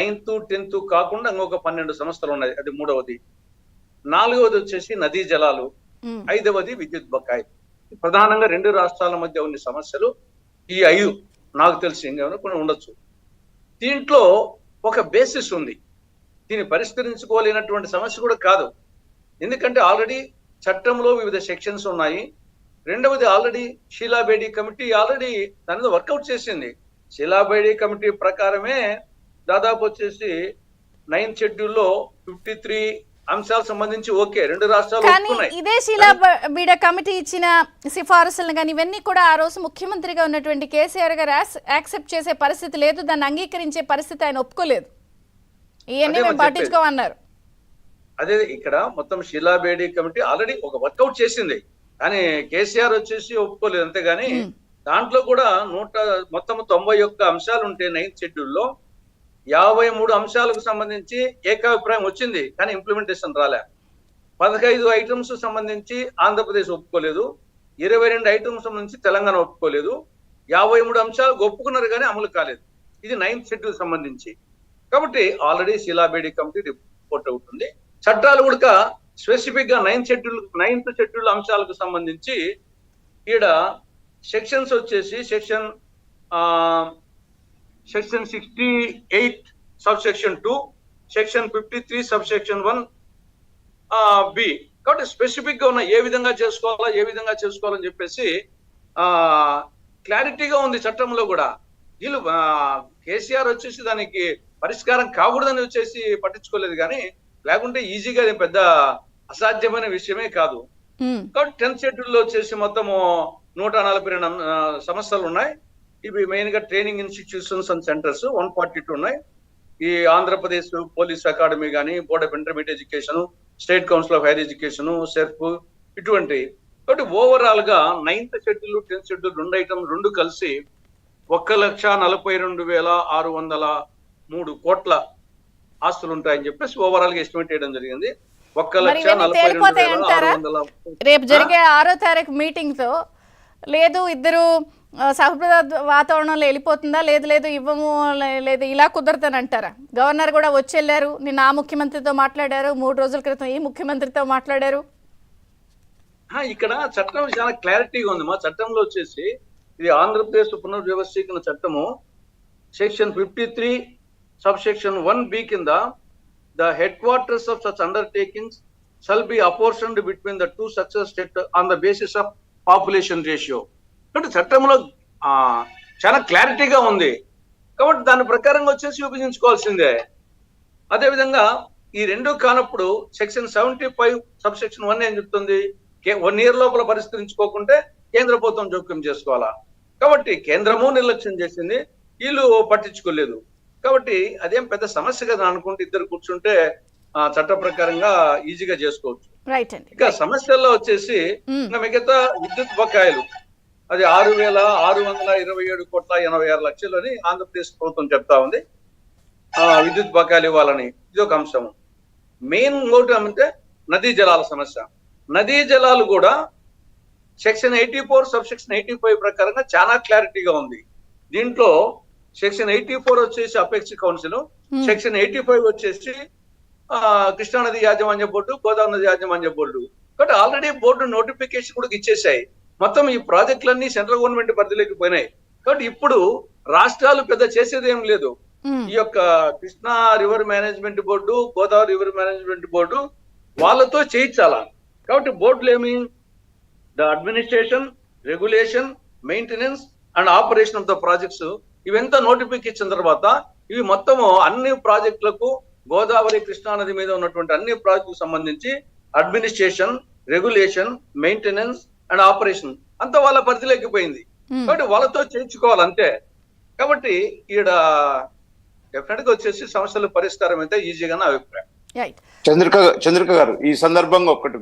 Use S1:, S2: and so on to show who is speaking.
S1: 9th 10th కాకుండా ఇంకొక 12 సంస్థలు ఉన్నాయి. అది మూడవది. నాలుగవది వచ్చేసి నదీ జలాలు. ఐదవది విద్యుత్ బకాయి. ప్రధానంగా రెండు రాష్ట్రాల మధ్య ఉన్న సమస్యలు ఈ 5 నాకు తెలిసి ఇంకా కొన్ని ఉండొచ్చు. దీంట్లో ఒక బేసిస్ ఉంది. దీన్ని పరిష్కరించుకోలేనటువంటి సమస్య కూడా కాదు. ఎందుకంటే ఆల్రెడీ చట్టంలో వివిధ సెక్షన్స్ ఉన్నాయి. రెండవది already Sheela Bedi committee already దాని మీద వర్కౌట్ చేసింది. షీలా బేడి కమిటీ ప్రకారమే దాదాపు వచ్చేసి 9th షెడ్యూల్లో 53 అంశాలకు సంబంధించి ఓకే రెండు రాష్ట్రాలు ఒప్పుకున్నాయి.
S2: ఇదే షీలా బీడా కమిటీ ఇచ్చిన సిఫారసులను కానీ ఇవన్నీ కూడా ఆ రోజు ముఖ్యమంత్రిగా ఉన్నటువంటి కేసీఆర్ గారు యాక్సెప్ట్ చేసే పరిస్థితి లేదు, దాన్ని అంగీకరించే పరిస్థితి ఆయన ఒప్పుకోలేదు. ఇవన్నీ మేము పట్టించుకోమన్నారు.
S1: అదే ఇక్కడ మొత్తం షీలా బేడి కమిటీ ఆల్రెడీ ఒక వర్కౌట్ చేసింది, కానీ కేసీఆర్ వచ్చేసి ఒప్పుకోలేదు. అంతేగాని దాంట్లో కూడా మొత్తం 91 అంశాలు ఉంటే 9th షెడ్యూల్లో 53 అంశాలకు సంబంధించి ఏకాభిప్రాయం వచ్చింది, కానీ ఇంప్లిమెంటేషన్ రాలే. 15 ఐటమ్స్ సంబంధించి ఆంధ్రప్రదేశ్ ఒప్పుకోలేదు, 22 ఐటమ్స్ సంబంధించి తెలంగాణ ఒప్పుకోలేదు, 53 అంశాలు ఒప్పుకున్నారు కానీ అమలు కాలేదు. ఇది 9th షెడ్యూల్ సంబంధించి. కాబట్టి already Sheela Bedi committee report అవుతుంది. చట్టాలు కూడా స్పెసిఫిక్ గా 9th షెడ్యూల్ అంశాలకు సంబంధించి ఈడ సెక్షన్స్ వచ్చేసి section 68 subsection 2, section 53 subsection 1 B. కాబట్టి స్పెసిఫిక్ గా ఉన్న ఏ విధంగా చేసుకోవాలని చెప్పేసి క్లారిటీగా ఉంది చట్టంలో కూడా. వీళ్ళు కేసీఆర్ వచ్చేసి దానికి పరిష్కారం కాకూడదని వచ్చేసి పట్టించుకోలేదు, కానీ లేకుంటే ఈజీగా పెద్ద అసాధ్యమైన విషయమే కాదు. కాబట్టి 10th షెడ్యూల్లో వచ్చేసి మొత్తము 142 సంస్థలు ఉన్నాయి. ఇవి మెయిన్ గా ట్రైనింగ్ ఇన్స్టిట్యూషన్స్ అండ్ సెంటర్స్ 142 ఉన్నాయి. ఈ ఆంధ్రప్రదేశ్ పోలీస్ అకాడమీ కానీ, board of intermediate education, state council of higher education, SERP, ఇటువంటి. కాబట్టి ఓవరాల్ గా 9th షెడ్యూల్ 10th షెడ్యూల్ రెండు ఐటమ్ రెండు కలిసి 1,42,603 కోట్ల ఆస్తులు ఉంటాయని చెప్పేసి ఓవరాల్ గా ఎస్టిమేట్ చేయడం జరిగింది.
S2: 1,42,600. రేపు జరిగే 6వ తారీఖు మీటింగ్ తో లేదు ఇద్దరు సహృద వాతావరణంలో వెళ్ళిపోతుందా, లేదు ఇవ్వము, లేదు ఇలా కుదరతానంటారా? గవర్నర్ కూడా వచ్చి వెళ్ళారు, నిన్న ఆ ముఖ్యమంత్రితో మాట్లాడారు, 3 రోజుల క్రితం ఈ ముఖ్యమంత్రితో మాట్లాడారు.
S1: ఇక్కడ చట్టం చాలా క్లారిటీగా ఉంది. మా చట్టంలో వచ్చేసి ఇది ఆంధ్రప్రదేశ్ పునర్వ్యవస్థీకరణ చట్టము సెక్షన్ 53 సబ్సెక్షన్ 1 బి కింద the headquarters of such undertakings shall be apportioned between the 2 success state on the basis of population ratio. అంటే చట్టంలో చాలా క్లారిటీగా ఉంది. కాబట్టి దాని ప్రకారంగా వచ్చేసి విభజించుకోవాల్సిందే. అదేవిధంగా ఈ రెండు కానప్పుడు సెక్షన్ 75 సబ్సెక్షన్ 1 ఏం చెప్తుంది, 1 year లోపల పరిష్కరించుకోకుంటే కేంద్ర ప్రభుత్వం జోక్యం చేసుకోవాలా. కాబట్టి కేంద్రము నిర్లక్ష్యం చేసింది, వీళ్ళు పట్టించుకోలేదు. కాబట్టి అదేం పెద్ద సమస్య కదా అనుకుంటే ఇద్దరు కూర్చుంటే చట్ట ప్రకారంగా ఈజీగా చేసుకోవచ్చు. ఇక సమస్యల్లో వచ్చేసి మిగతా విద్యుత్ బకాయిలు అది 6,627 కోట్ల 86 లక్షలు అని ఆంధ్రప్రదేశ్ ప్రభుత్వం చెప్తా ఉంది. విద్యుత్ బకాయిలు ఇవ్వాలని ఇది ఒక అంశం. మెయిన్ ఇంకోటి అంటే నదీ జలాల సమస్య. నదీ జలాలు కూడా సెక్షన్ 84 సబ్సెక్షన్ 85 ప్రకారంగా చాలా క్లారిటీగా ఉంది. దీంట్లో సెక్షన్ 84 వచ్చేసి అపెక్స్ కౌన్సిల్, సెక్షన్ 85 వచ్చేసి కృష్ణానది యాజమాన్య బోర్డు, గోదావరి నది యాజమాన్య బోర్డు. కాబట్టి ఆల్రెడీ బోర్డు నోటిఫికేషన్ కూడా ఇచ్చేసాయి. మొత్తం ఈ ప్రాజెక్టులన్నీ సెంట్రల్ గవర్నమెంట్ పరిధిలోకి పోయినాయి. కాబట్టి ఇప్పుడు రాష్ట్రాలు పెద్ద చేసేది ఏం లేదు. ఈ యొక్క Krishna river management board, Godavari river management board వాళ్ళతో చేయించాలా. కాబట్టి బోర్డులు ఏమి, the administration, regulation, maintenance and operation of the projects ఇవంతా నోటిఫికేషన్ ఇచ్చిన తర్వాత ఇవి మొత్తము అన్ని ప్రాజెక్టులకు గోదావరి కృష్ణానది మీద ఉన్నటువంటి అన్ని ప్రాజెక్టులకు సంబంధించి administration, regulation, maintenance and operation అంతా వాళ్ళ పరిధిలోకి పోయింది. కాబట్టి వాళ్ళతో చేయించుకోవాలి అంతే. కాబట్టి ఈడ డెఫినెట్ గా వచ్చేసి సమస్యల పరిష్కారం అయితే ఈజీగా నా అభిప్రాయం.
S3: చంద్రిక గారు ఈ సందర్భంగా ఒకటి